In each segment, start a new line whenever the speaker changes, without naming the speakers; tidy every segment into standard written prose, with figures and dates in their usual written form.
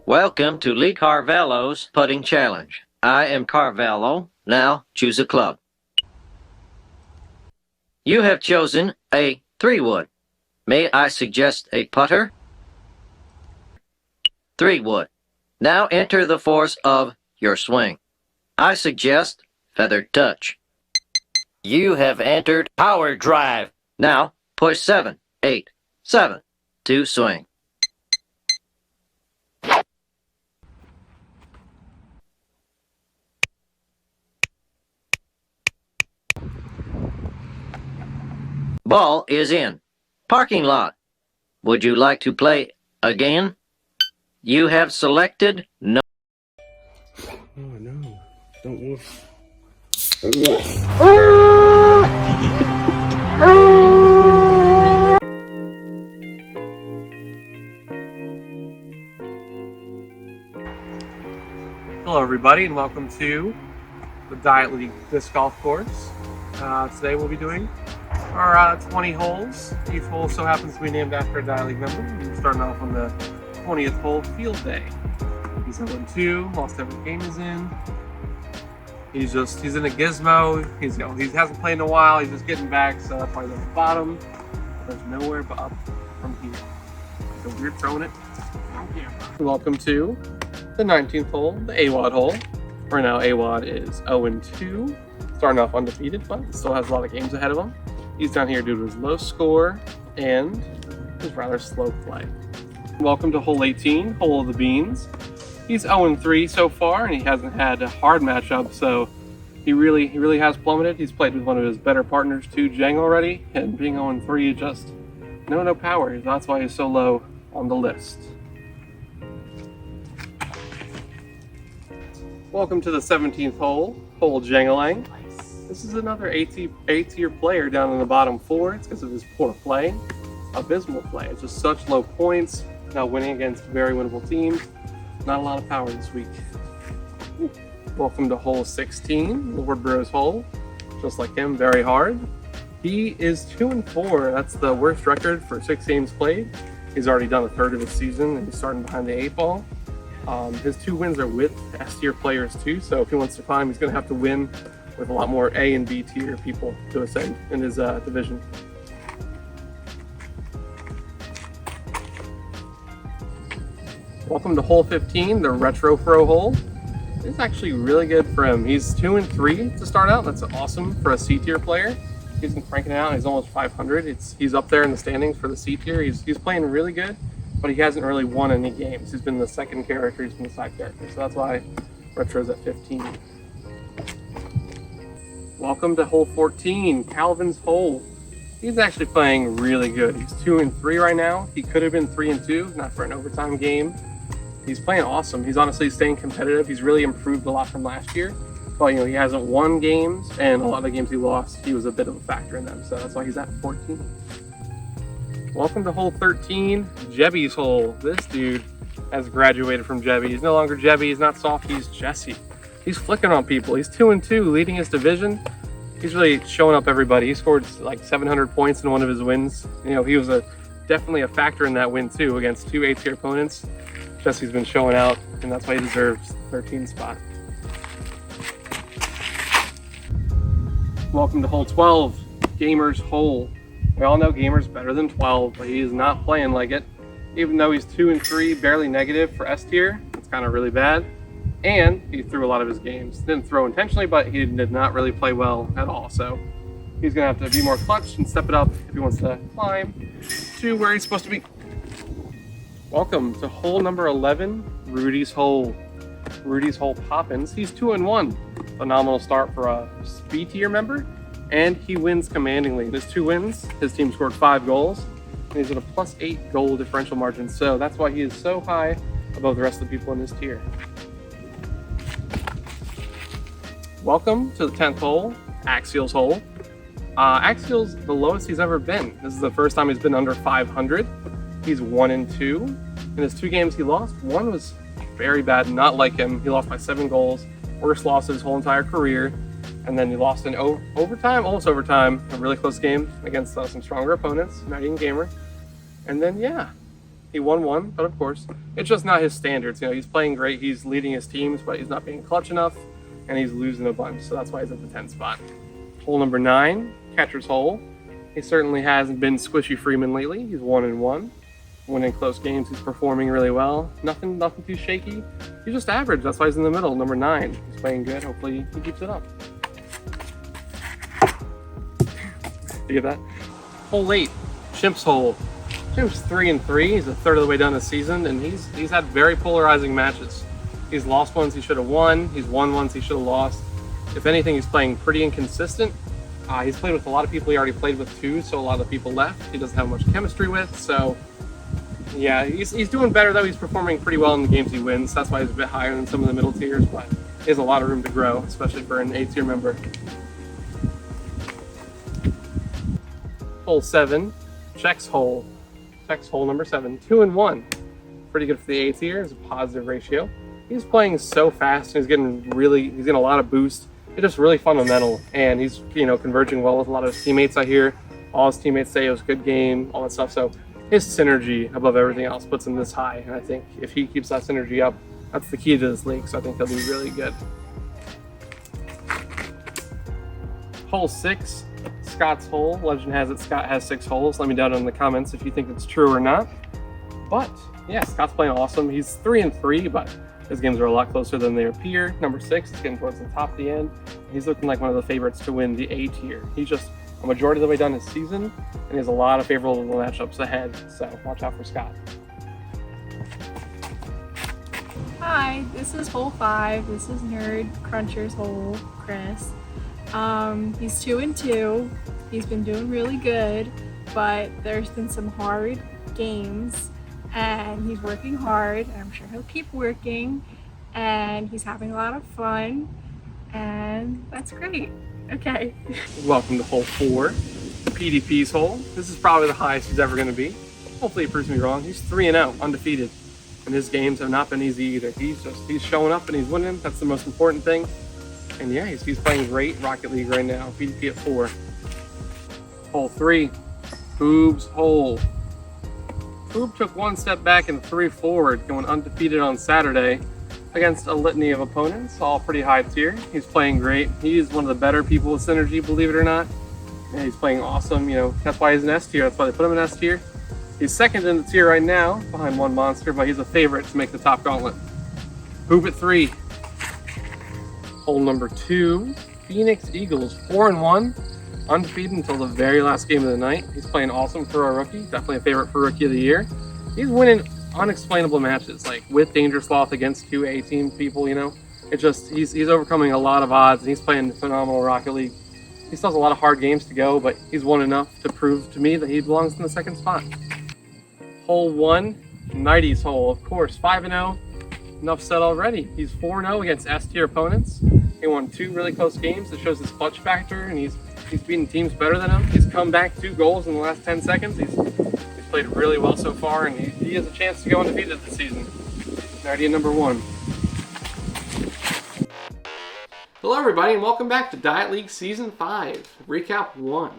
Welcome to Lee Carvalho's Putting Challenge. I am Carvalho. Now choose a club. You have chosen a 3-wood. May I suggest a putter? 3-wood. Now enter the force of your swing. I suggest feathered touch. You have entered power drive. Now push 7, 8, 7 to swing. Ball is in. Parking lot. Would you like to play again? You have selected no.
Oh no, don't move.
Hello everybody and welcome to the Diet League Disc Golf Course. Today we'll be doing our 20 holes. Each hole so happens to be named after a Diet League member. We're starting off on the 20th hole, field day. He's 0-2, lost every game he's in. He's in a gizmo. He hasn't played in a while. He's just getting back, so that's why he's on the bottom. There's nowhere but up from here. So we're throwing it from here. Welcome to the 19th hole, the AWOD hole. Right now, AWOD is 0-2, starting off undefeated, but still has a lot of games ahead of him. He's down here due to his low score and his rather slow play. Welcome to hole 18, hole of the beans. He's 0-3 so far, and he hasn't had a hard matchup, so he really has plummeted. He's played with one of his better partners, Jang already, and being 0-3, just no power. That's why he's so low on the list. Welcome to the 17th hole, hole Jangalang. This is another A-tier player down in the bottom 4. It's because of his poor play, abysmal play. It's just such low points, not winning against very winnable teams. Not a lot of power this week. Welcome to hole 16, Lord Bros hole. Just like him, very hard. He is 2-4. That's the worst record for 6 games played. He's already done a third of his season, and he's starting behind the 8 ball. His 2 wins are with S-tier players too, so if he wants to climb, he's going to have to win with a lot more A and B tier people to ascend in his division. Welcome to hole 15, the retro throw hole. It's actually really good for him. He's 2-3 to start out. That's awesome for a C tier player. He's been cranking it out. He's almost 500. He's up there in the standings for the C tier. He's playing really good, but he hasn't really won any games. He's been the second character. He's been the side character, so that's why retro's at 15. Welcome to hole 14, Calvin's hole. He's actually playing really good. He's 2-3 right now. He could have been 3-2, not for an overtime game. He's playing awesome. He's honestly staying competitive. He's really improved a lot from last year. But he hasn't won games, and a lot of the games he lost, he was a bit of a factor in them. So that's why he's at 14. Welcome to hole 13, Jebby's hole. This dude has graduated from Jebby. He's no longer Jebby. He's not soft. He's Jesse. He's flicking on people. He's 2-2, leading his division. He's really showing up everybody. He scored like 700 points in one of his wins. He was definitely a factor in that win too against 2 A-tier opponents. Jesse's been showing out, and that's why he deserves the 13th spot. Welcome to hole 12, Gamer's hole. We all know Gamer's better than 12, but he is not playing like it. Even though he's 2-3, barely negative for S tier, it's kind of really bad. And he threw a lot of his games. Didn't throw intentionally, but he did not really play well at all. So he's gonna have to be more clutch and step it up if he wants to climb to where he's supposed to be. Welcome to hole number 11, Rudy's hole. Rudy's hole Poppins. He's 2-1. Phenomenal start for a B tier member, and he wins commandingly. In his 2 wins, his team scored 5 goals, and he's at a +8 goal differential margin. So that's why he is so high above the rest of the people in his tier. Welcome to the 10th hole, Axial's hole. Axial's the lowest he's ever been. This is the first time he's been under 500. He's 1-2. In his 2 games he lost, one was very bad, not like him. He lost by 7 goals, worst loss of his whole entire career. And then he lost in overtime, almost overtime, a really close game against some stronger opponents, not even Gamer. And then, yeah, He won one, but of course, it's just not his standards. You know, he's playing great, he's leading his teams, but he's not being clutch enough, and he's losing a bunch, so that's why he's at the 10th spot. Hole number 9, catcher's hole. He certainly hasn't been Squishy Freeman lately. He's 1-1. Winning close games, he's performing really well. Nothing too shaky. He's just average, that's why he's in the middle, number 9. He's playing good, hopefully he keeps it up. You get that? Hole 8, Chimp's hole. Chimp's 3-3. He's a third of the way done this season, and he's had very polarizing matches. He's lost ones he should have won. He's won ones he should have lost. If anything, he's playing pretty inconsistent. He's played with a lot of people he already played with too, so a lot of the people left he doesn't have much chemistry with. So yeah, he's doing better though. He's performing pretty well in the games he wins. That's why he's a bit higher than some of the middle tiers, but he has a lot of room to grow, especially for an A-tier member. Hole 7, Check's hole. Check's hole number 7, 2-1. Pretty good for the A-tier. It's a positive ratio. He's playing so fast. He's getting a lot of boost. It's just really fundamental, and he's converging well with a lot of his teammates. I hear all his teammates say it was a good game, all that stuff. So his synergy above everything else puts him this high, and I think if he keeps that synergy up, that's the key to this league. So I think he'll be really good. Hole 6, Scott's hole. Legend has it Scott has 6 holes. Let me know in the comments if you think it's true or not. But yeah, Scott's playing awesome. He's 3-3, but his games are a lot closer than they appear. Number 6 is getting towards the top of the end. He's looking like one of the favorites to win the A tier. He's just a majority of the way done this season, and he has a lot of favorable matchups ahead. So watch out for Scott.
Hi, this is hole 5. This is Nerd Cruncher's hole, Chris. He's 2-2. He's been doing really good, but there's been some hard games, and he's working hard. And I'm sure he'll keep working, and he's having a lot of fun, and that's great. Okay.
Welcome to hole 4, PDP's hole. This is probably the highest he's ever going to be. Hopefully it proves me wrong. He's 3-0, undefeated, and his games have not been easy either. He's showing up and he's winning. That's the most important thing. And yeah, he's playing great Rocket League right now. PDP at 4. Hole 3, Boob's hole. Boob took 1 step back and 3 forward, going undefeated on Saturday against a litany of opponents, all pretty high tier. He's playing great. He's one of the better people with Synergy, believe it or not. Yeah, he's playing awesome. That's why he's in S tier. That's why they put him in S tier. He's second in the tier right now, behind one monster, but he's a favorite to make the top gauntlet. Boob at 3. Hole number 2, Phoenix Eagles, 4-1, undefeated until the very last game of the night. He's playing awesome for a rookie, definitely a favorite for Rookie of the Year. He's winning unexplainable matches, like with Danger Sloth against 2 A-team people, It's just, he's overcoming a lot of odds, and he's playing phenomenal Rocket League. He still has a lot of hard games to go, but he's won enough to prove to me that he belongs in the 2nd spot. Hole 1, Nighty's hole, of course, 5-0. Enough said already. He's 4-0 against S-tier opponents. He won 2 really close games. It shows his clutch factor, and he's beating teams better than him. He's come back 2 goals in the last 10 seconds. He's played really well so far, and he has a chance to go undefeated this season. Nighty at number 1. Hello everybody, and welcome back to Diet League Season 5, Recap 1.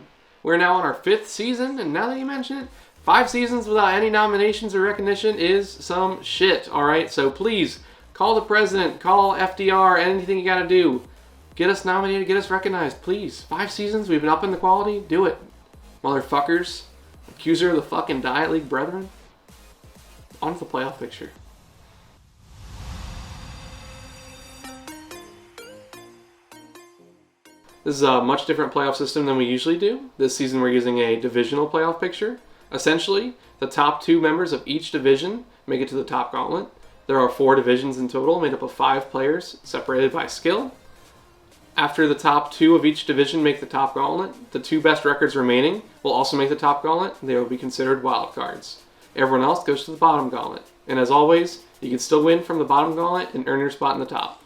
We're now on our 5th season, and now that you mention it, 5 seasons without any nominations or recognition is some shit, alright? So please, call the president, call FDR, anything you gotta do. Get us nominated, get us recognized, please. 5 seasons, we've been upping the quality, do it. Motherfuckers. Accuser of the fucking Diet League brethren. On to the playoff picture. This is a much different playoff system than we usually do. This season we're using a divisional playoff picture. Essentially, the top 2 members of each division make it to the top gauntlet. There are 4 divisions in total, made up of 5 players, separated by skill. After the top 2 of each division make the top gauntlet, the 2 best records remaining will also make the top gauntlet. They will be considered wild cards. Everyone else goes to the bottom gauntlet. And as always, you can still win from the bottom gauntlet and earn your spot in the top.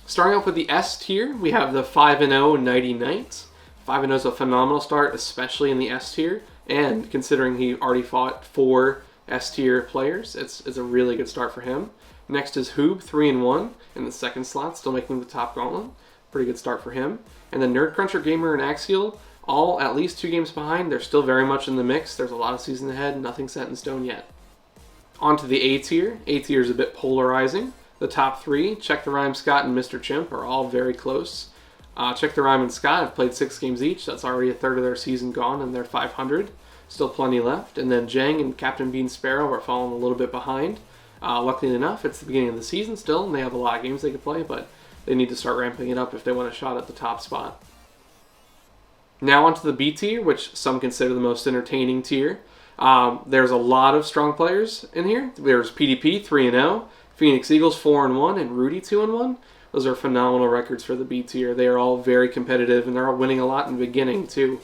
Starting off with the S tier, we have the 5-0 Nighty Knights. 5-0 is a phenomenal start, especially in the S tier. And considering he already fought 4 S-tier players, it's a really good start for him. Next is Hoob, 3-1 in the 2nd slot, still making the top gauntlet. Pretty good start for him. And then Nerd Cruncher, Gamer, and Axial, all at least 2 games behind. They're still very much in the mix. There's a lot of season ahead, nothing set in stone yet. On to the A tier. A tier is a bit polarizing. The top three, Check the Rhyme, Scott, and Mr. Chimp, are all very close. Check the Rhyme and Scott have played 6 games each. That's already a third of their season gone, and they're 500. Still plenty left. And then Jang and Captain Bean Sparrow are falling a little bit behind. Luckily enough, it's the beginning of the season still, and they have a lot of games they could play, but they need to start ramping it up if they want a shot at the top spot. Now onto the B tier, which some consider the most entertaining tier. There's a lot of strong players in here. There's PDP 3-0, Phoenix Eagles 4-1, and Rudy 2-1. Those are phenomenal records for the B tier. They are all very competitive, and they're all winning a lot in the beginning too.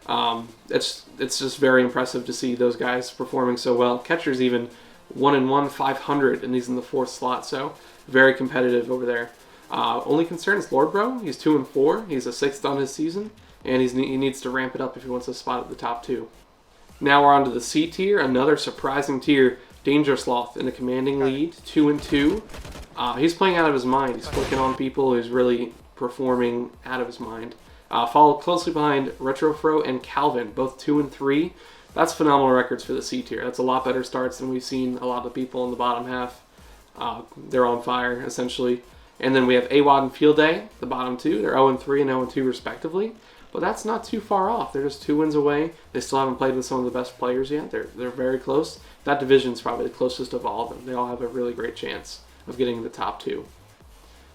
It's just very impressive to see those guys performing so well. Catcher's even 1-1, 500, and he's in the 4th slot, so very competitive over there. Only concern is Lord Bro. He's 2-4. He's a 6th on his season, and he needs to ramp it up if he wants a spot at the top 2. Now we're on to the C tier, another surprising tier. Danger Sloth in a commanding lead, 2-2. He's playing out of his mind. He's clicking on people. He's really performing out of his mind. Followed closely behind Retrofro and Calvin, both 2-3. That's phenomenal records for the C tier. That's a lot better starts than we've seen a lot of the people in the bottom half. They're on fire, essentially. And then we have AWOD and Field Day, the bottom 2. They're 0-3 and 0-2 respectively. But that's not too far off. They're just 2 wins away. They still haven't played with some of the best players yet. They're very close. That division's probably the closest of all of them. They all have a really great chance of getting the top 2.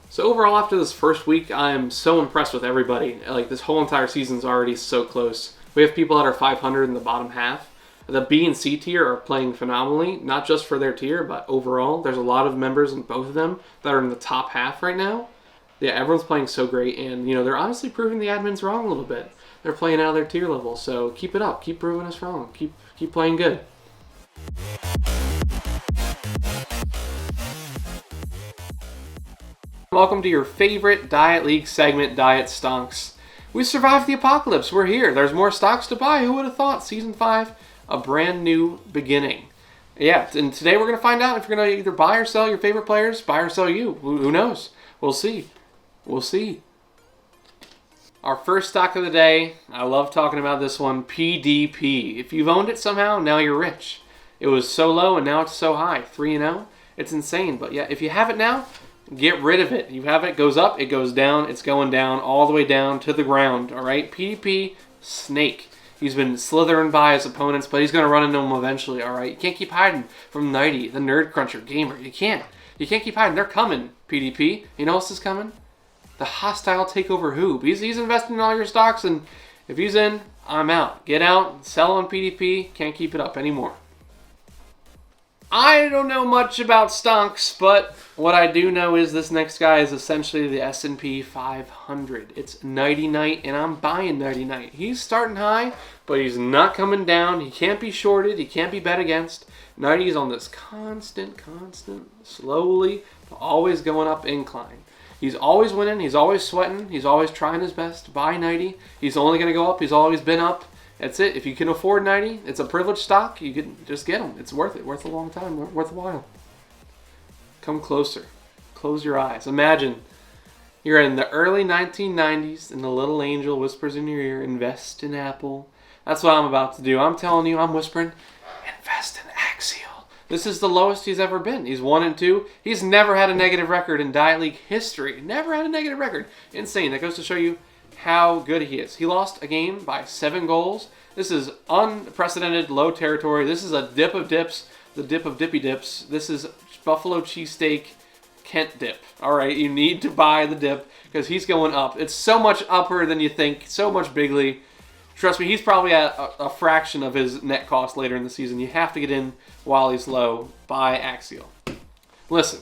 So overall, after this first week, I'm so impressed with everybody. Like, this whole entire season's already so close. We have people that are 500 in the bottom half. The B and C tier are playing phenomenally, not just for their tier, but overall. There's a lot of members in both of them that are in the top half right now. Yeah, everyone's playing so great, and they're honestly proving the admins wrong a little bit. They're playing out of their tier level, so keep it up. Keep proving us wrong. Keep playing good. Welcome to your favorite Diet League segment, Diet Stonks. We survived the apocalypse. We're here. There's more stocks to buy. Who would have thought? Season 5, a brand new beginning. Yeah, and today we're going to find out if you're going to either buy or sell your favorite players, buy or sell you. Who knows? We'll see. We'll see. Our first stock of the day, I love talking about this one, PDP. If you've owned it somehow, now you're rich. It was so low and now it's so high, 3-0. It's insane, but yeah, if you have it now, get rid of it. You have it, it goes up, it goes down, it's going down, all the way down to the ground, all right? PDP, snake. He's been slithering by his opponents, but he's going to run into them eventually, all right? You can't keep hiding from Nighty, the Nerd Cruncher gamer. You can't. You can't keep hiding. They're coming, PDP. You know what else is coming? The hostile takeover Hoob. He's investing in all your stocks, and if he's in, I'm out. Get out, sell on PDP, can't keep it up anymore. I don't know much about stonks, but what I do know is this next guy is essentially the S&P 500. It's Nighty Night, and I'm buying Nighty Night. He's starting high, but he's not coming down. He can't be shorted. He can't be bet against. Nighty's on this constant, slowly, always going up incline. He's always winning. He's always sweating. He's always trying his best to buy 90. He's only going to go up. He's always been up. That's it. If you can afford 90, it's a privileged stock. You can just get them. It's worth it. Worth a long time. Worth a while. Come closer. Close your eyes. Imagine you're in the early 1990s and the little angel whispers in your ear, invest in Apple. That's what I'm about to do. I'm telling you, I'm whispering, invest in Axial. This is the lowest he's ever been. He's 1-2. He's never had a negative record in Diet League history. Never had a negative record. Insane. That goes to show you how good he is. He lost a game by 7 goals. This is unprecedented low territory. This is a dip of dips, the dip of dippy dips. This is buffalo cheesesteak Kent dip. All right, you need to buy the dip because he's going up. It's so much upper than you think, so much bigly. Trust me, he's probably at a fraction of his net cost later in the season. You have to get in while he's low. Buy Axial. Listen,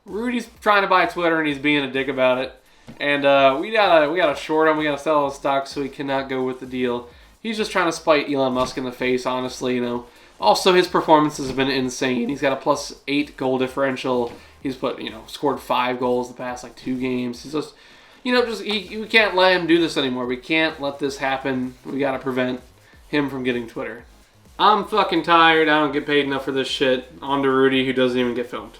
Rudy's trying to buy Twitter and he's being a dick about it. And we gotta short him. We gotta sell his stock so he cannot go with the deal. He's just trying to spite Elon Musk in the face, honestly. Also, his performances have been insane. He's got a +8 goal differential. He's scored 5 goals the past 2 games. He's just. We can't let him do this anymore. We can't let this happen. We gotta prevent him from getting Twitter. I'm fucking tired. I don't get paid enough for this shit. On to Rudy, who doesn't even get filmed.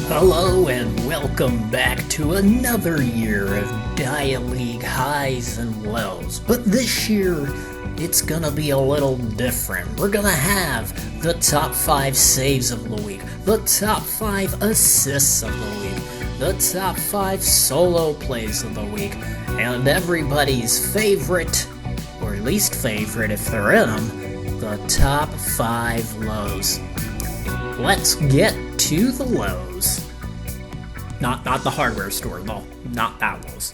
Hello and welcome back to another year of Diet League highs and lows. But this year, it's gonna be a little different. We're gonna have the top 5 saves of the week, the top 5 assists of the week, the top 5 solo plays of the week, and everybody's favorite, or least favorite if they're in them, the top 5 lows. Let's get to the lows. Not the hardware store, no, not that lows.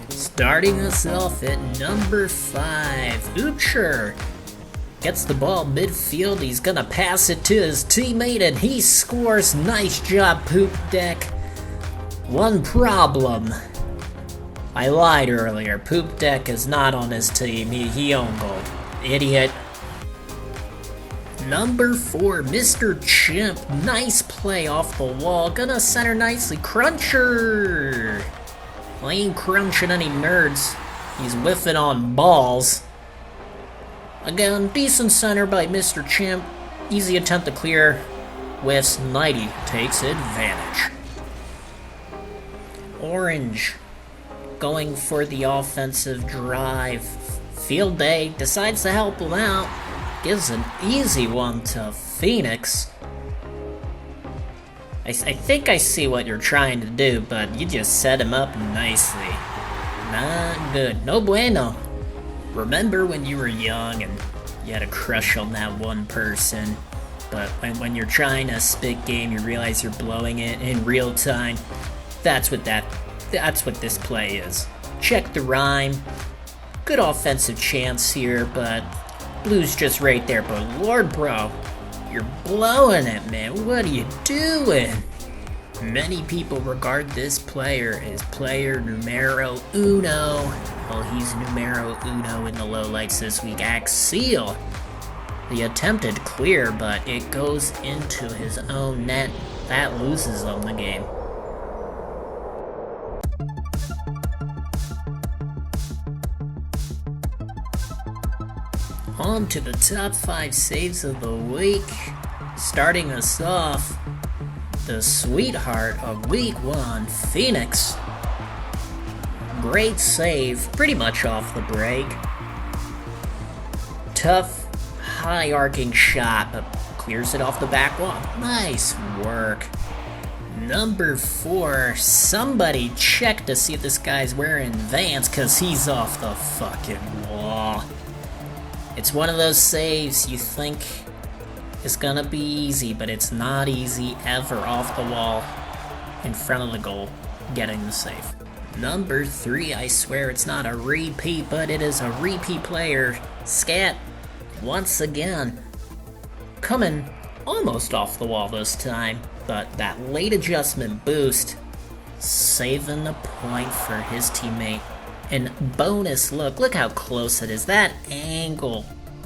Starting us off at number 5, Ucher gets the ball midfield, he's gonna pass it to his teammate and he scores. Nice job, Poop Deck. One problem. I lied earlier, Poop Deck is not on his team, he owned goal. Idiot. Number 4, Mr. Chimp. Nice play off the wall. Gonna center nicely. Cruncher! Well, he ain't crunching any nerds. He's whiffing on balls. Again, decent center by Mr. Chimp. Easy attempt to clear. Whiffs. Nighty takes advantage. Orange. Going for the offensive drive. Field Day decides to help him out. Gives an easy one to Phoenix. I think I see what you're trying to do, but you just set him up nicely. Not good. No bueno. Remember when you were young and you had a crush on that one person, but when you're trying to spit game, you realize you're blowing it in real time? That's what this play is. Check the rhyme. Good offensive chance here, but Blue's just right there. But Lord, bro, you're blowing it, man. What are you doing? Many people regard this player as player numero uno. Well, he's numero uno in the lowlights this week. Axel. The attempted clear, but it goes into his own net. That loses him the game. On to the top 5 saves of the week. Starting us off, the sweetheart of week 1, Phoenix. Great save, pretty much off the break. Tough, high arcing shot, but clears it off the back wall. Nice work. Number 4, somebody check to see if this guy's wearing Vans, cause he's off the fucking wall. It's one of those saves you think is gonna be easy, but it's not easy ever. Off the wall, in front of the goal, getting the save. Number 3, I swear it's not a repeat, but it is a repeat player. Scat, once again, coming almost off the wall this time, but that late adjustment boost, saving the point for his teammate. And bonus look how close it is. That angle.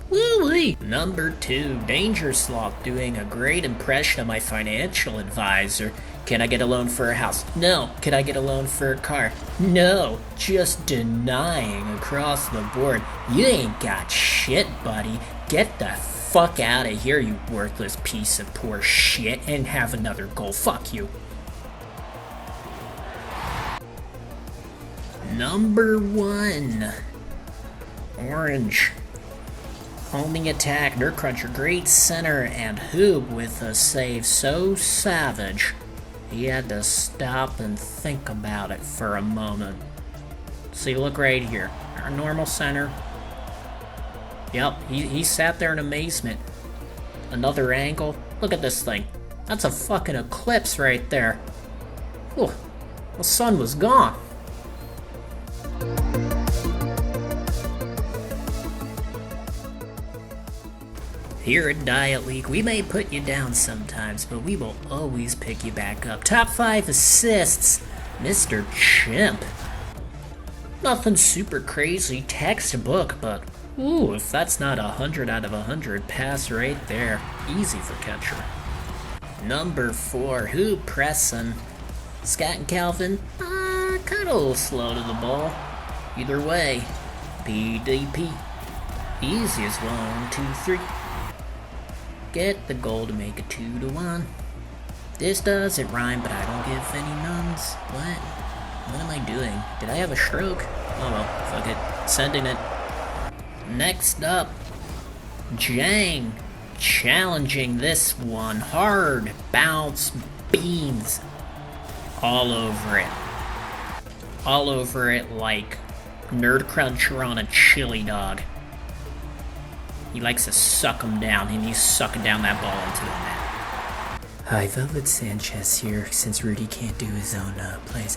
Woo-wee. Number 2, Danger Sloth doing a great impression of my financial advisor. Can I get a loan for a house? No. Can I get a loan for a car? No. Just denying across the board. You ain't got shit, buddy. Get the fuck out of here, you worthless piece of poor shit, and have another goal. Fuck you. Number 1, Orange. Homing attack, Nerd Cruncher, great center, and Hoob with a save so savage, he had to stop and think about it for a moment. See, look right here. Our normal center. Yep, he sat there in amazement. Another angle. Look at this thing. That's a fucking eclipse right there. Ooh, the sun was gone. Here at Diet League, we may put you down sometimes, but we will always pick you back up. Top 5 assists, Mr. Chimp. Nothing super crazy, textbook, but ooh, if that's not 100 out of 100 pass right there, easy for catcher. Number 4, who pressing? Scott and Calvin, kind of a little slow to the ball. Either way, PDP. Easiest 1, 2, 3. Get the goal to make it 2-1. This doesn't rhyme, but I don't give any nuns. What am I doing? Did I have a stroke? Oh well, fuck it. Sending it. Next up, Jang. Challenging this one. Hard bounce beans. All over it. All over it like Nerd Cruncher on a chili dog. He likes to suck him down, and he's sucking down that ball into the net.
Hi, Velvet Sanchez here. Since Rudy can't do his own plays,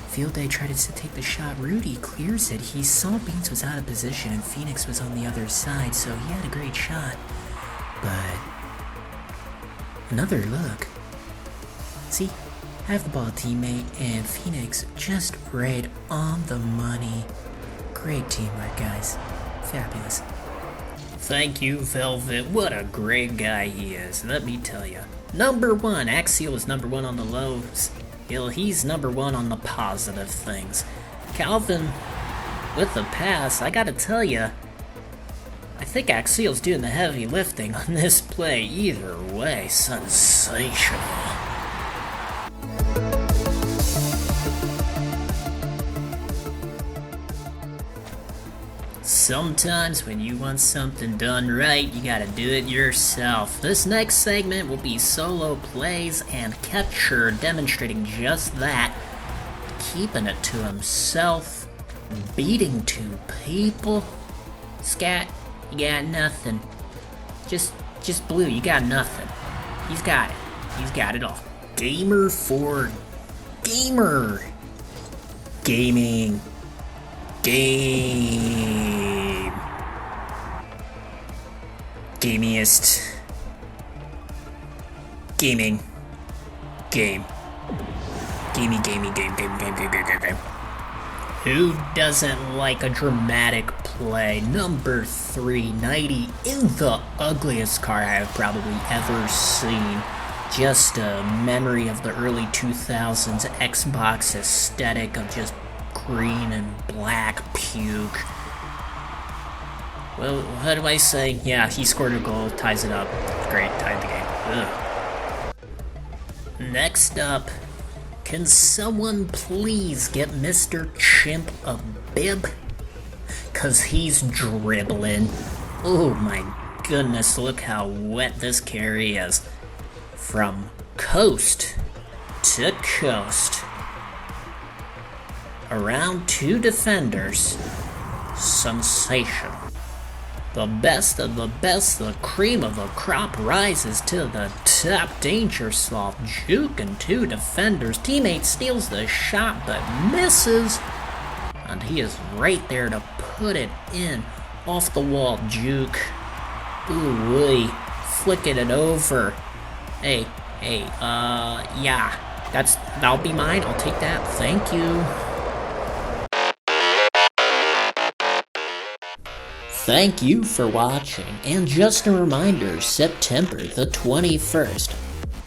Field Day tried to take the shot. Rudy clears it. He saw Beans was out of position, and Phoenix was on the other side, so he had a great shot. But another look. See, have the ball, teammate, and Phoenix just right on the money. Great teamwork, guys. Fabulous.
Thank you, Velvet. What a great guy he is, let me tell you. Number 1, Axial is number 1 on the lows. He's number 1 on the positive things. Calvin, with the pass, I gotta tell you, I think Axial's doing the heavy lifting on this play. Either way, sensational. Sometimes when you want something done right, you gotta do it yourself. This next segment will be solo plays and Catcher demonstrating just that. Keeping it to himself, beating 2 people. Scat, you got nothing. Just Blue, you got nothing. He's got it. He's got it all. Gamer for gamer. Gaming. Game. Gamiest. Gaming. Game. Gamey, game. Who doesn't like a dramatic play? Number 390 in the ugliest car I have probably ever seen. Just a memory of the early 2000s Xbox aesthetic of just green and black puke. Well, what do I say? Yeah, he scored a goal, ties it up. Great, tied the game. Ugh. Next up, can someone please get Mr. Chimp a bib? 'Cause he's dribbling. Oh my goodness, look how wet this carry is. From coast to coast. Around 2 defenders. Sensation. The best of the best, the cream of the crop rises to the top. Danger soft, juking 2 defenders. Teammate steals the shot but misses. And he is right there to put it in. Off the wall juke. Ooh-wee. Flicking it over. Hey, yeah. That'll be mine. I'll take that. Thank you. Thank you for watching, and just a reminder, September the 21st,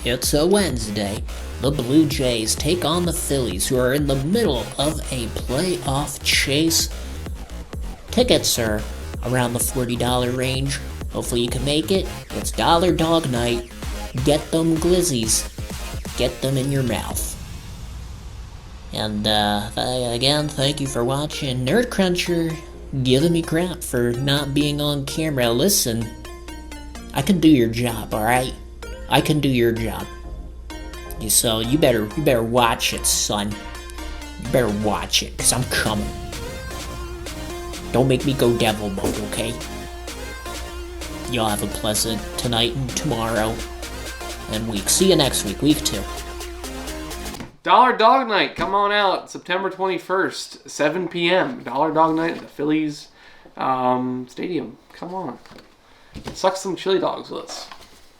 it's a Wednesday, the Blue Jays take on the Phillies, who are in the middle of a playoff chase. Tickets are around the $40 range. Hopefully you can make it. It's Dollar Dog Night. Get them glizzies. Get them in your mouth. And again, thank you for watching. Nerd Cruncher giving me crap for not being on camera. Listen, I can do your job, alright? I can do your job. So you better watch it, son. You better watch it, 'cause I'm coming. Don't make me go devil mode, okay? Y'all have a pleasant tonight and tomorrow and week. See you next week, week 2.
Dollar Dog Night, come on out, September 21st, 7 p.m. Dollar Dog Night at the Phillies Stadium. Come on. Suck some chili dogs with us.